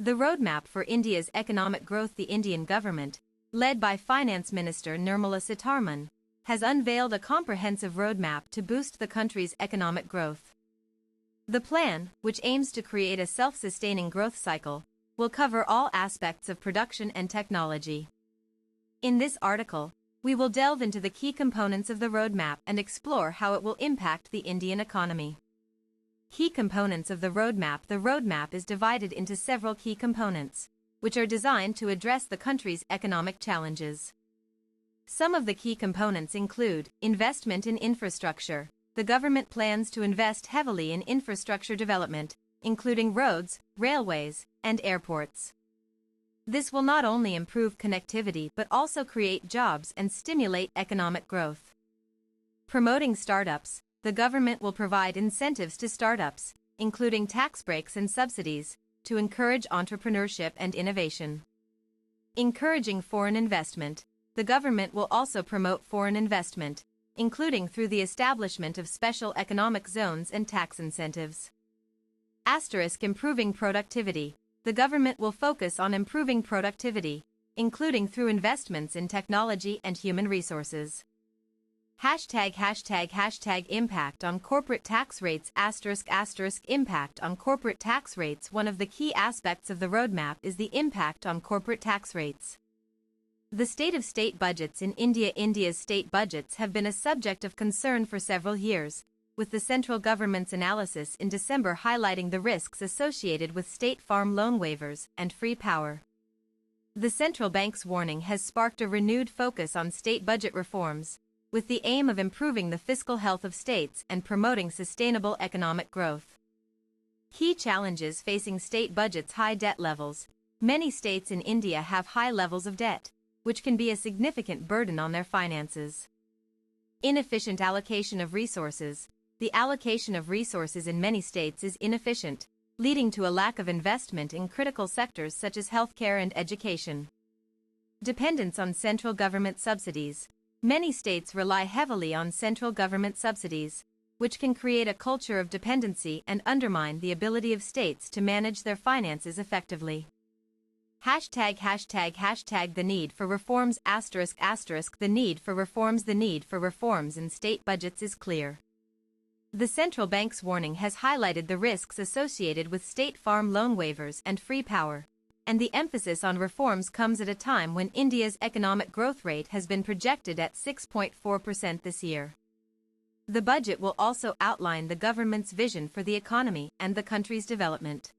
The roadmap for India's economic growth. The Indian government, led by Finance Minister Nirmala Sitharaman, has unveiled a comprehensive roadmap to boost the country's economic growth. The plan, which aims to create a self-sustaining growth cycle, will cover all aspects of production and technology. In this article, we will delve into the key components of the roadmap and explore how it will impact the Indian economy. Key components of the roadmap. The roadmap is divided into several key components, which are designed to address the country's economic challenges. Some of the key components include investment in infrastructure. The government plans to invest heavily in infrastructure development, including roads, railways, and airports. This will not only improve connectivity but also create jobs and stimulate economic growth. Promoting startups. The government will provide incentives to startups, including tax breaks and subsidies, to encourage entrepreneurship and innovation. Encouraging foreign investment. The government will also promote foreign investment, including through the establishment of special economic zones and tax incentives. Improving productivity. The government will focus on improving productivity, including through investments in technology and human resources. Impact on corporate tax rates. Impact on corporate tax rates. One of the key aspects of the roadmap is the impact on corporate tax rates. The state of state budgets in India. India's state budgets have been a subject of concern for several years, with the central government's analysis in December highlighting the risks associated with state farm loan waivers and free power. The central bank's warning has sparked a renewed focus on state budget reforms, with the aim of improving the fiscal health of states and promoting sustainable economic growth. Key challenges facing state budgets. High debt levels. Many states in India have high levels of debt, which can be a significant burden on their finances. Inefficient allocation of resources. The allocation of resources in many states is inefficient, leading to a lack of investment in critical sectors such as healthcare and education. Dependence on central government subsidies. Many states rely heavily on central government subsidies, which can create a culture of dependency and undermine the ability of states to manage their finances effectively. The need for reforms. The need for reforms. The need for reforms in state budgets is clear. The central bank's warning has highlighted the risks associated with state farm loan waivers and free power, and the emphasis on reforms comes at a time when India's economic growth rate has been projected at 6.4% this year. The budget will also outline the government's vision for the economy and the country's development.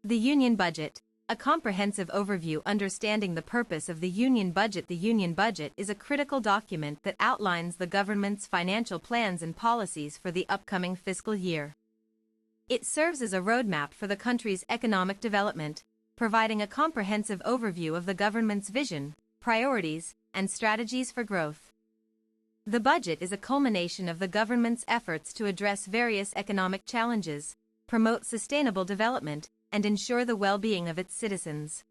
The Union Budget, a comprehensive overview understanding the purpose of the Union Budget. The Union Budget is a critical document that outlines the government's financial plans and policies for the upcoming fiscal year. It serves as a roadmap for the country's economic development, providing a comprehensive overview of the government's vision, priorities, and strategies for growth. The budget is a culmination of the government's efforts to address various economic challenges, promote sustainable development, and ensure the well-being of its citizens.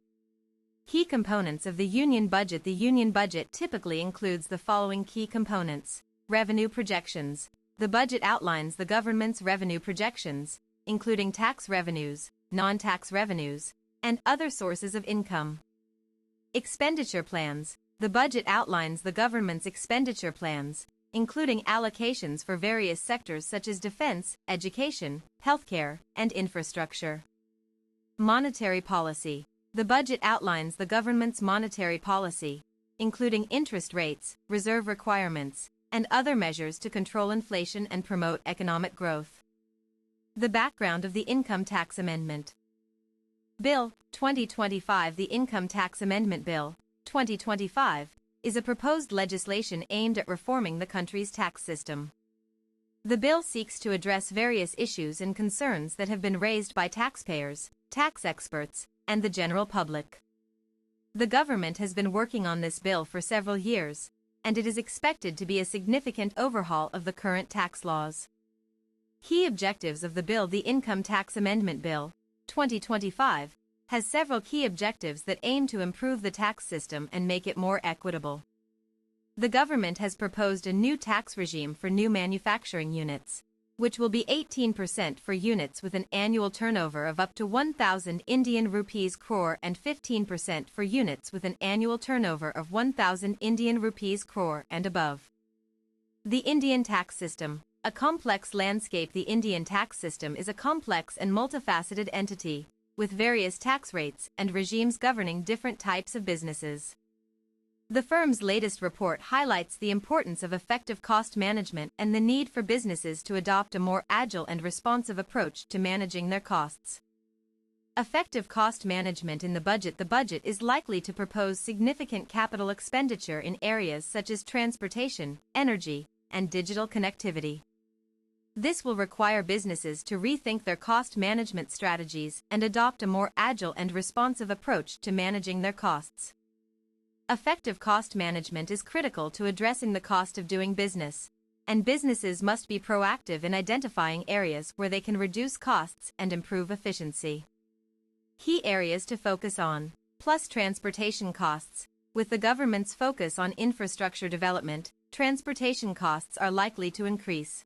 Key components of the Union Budget. The Union Budget typically includes the following key components. Revenue projections. The budget outlines the government's revenue projections, including tax revenues, non-tax revenues, and other sources of income. Expenditure plans. The budget outlines the government's expenditure plans, including allocations for various sectors such as defense, education, healthcare, and infrastructure. Monetary policy. The budget outlines the government's monetary policy, including interest rates, reserve requirements, and other measures to control inflation and promote economic growth. The background of the Income Tax Amendment Bill 2025. The Income Tax Amendment Bill 2025 is a proposed legislation aimed at reforming the country's tax system. The bill seeks to address various issues and concerns that have been raised by taxpayers, tax experts, and the general public. The government has been working on this bill for several years, and it is expected to be a significant overhaul of the current tax laws. Key objectives of the bill. The Income Tax Amendment Bill 2025 has several key objectives that aim to improve the tax system and make it more equitable. The government has proposed a new tax regime for new manufacturing units, which will be 18% for units with an annual turnover of up to 1,000 Indian rupees crore and 15% for units with an annual turnover of 1,000 Indian rupees crore and above. The Indian tax system, a complex landscape. The Indian tax system is a complex and multifaceted entity, with various tax rates and regimes governing different types of businesses. The firm's latest report highlights the importance of effective cost management and the need for businesses to adopt a more agile and responsive approach to managing their costs. Effective cost management in the budget. The budget is likely to propose significant capital expenditure in areas such as transportation, energy, and digital connectivity. This will require businesses to rethink their cost management strategies and adopt a more agile and responsive approach to managing their costs. Effective cost management is critical to addressing the cost of doing business, and businesses must be proactive in identifying areas where they can reduce costs and improve efficiency. Key areas to focus on: plus transportation costs. With the government's focus on infrastructure development, transportation costs are likely to increase.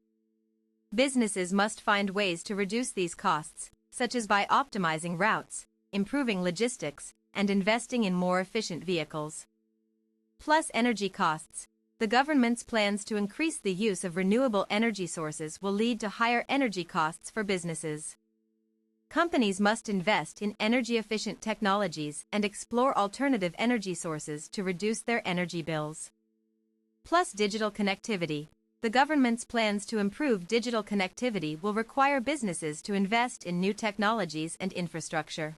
Businesses must find ways to reduce these costs, such as by optimizing routes, improving logistics, and investing in more efficient vehicles. Plus energy costs. The government's plans to increase the use of renewable energy sources will lead to higher energy costs for businesses. Companies must invest in energy-efficient technologies and explore alternative energy sources to reduce their energy bills. Plus digital connectivity. The government's plans to improve digital connectivity will require businesses to invest in new technologies and infrastructure.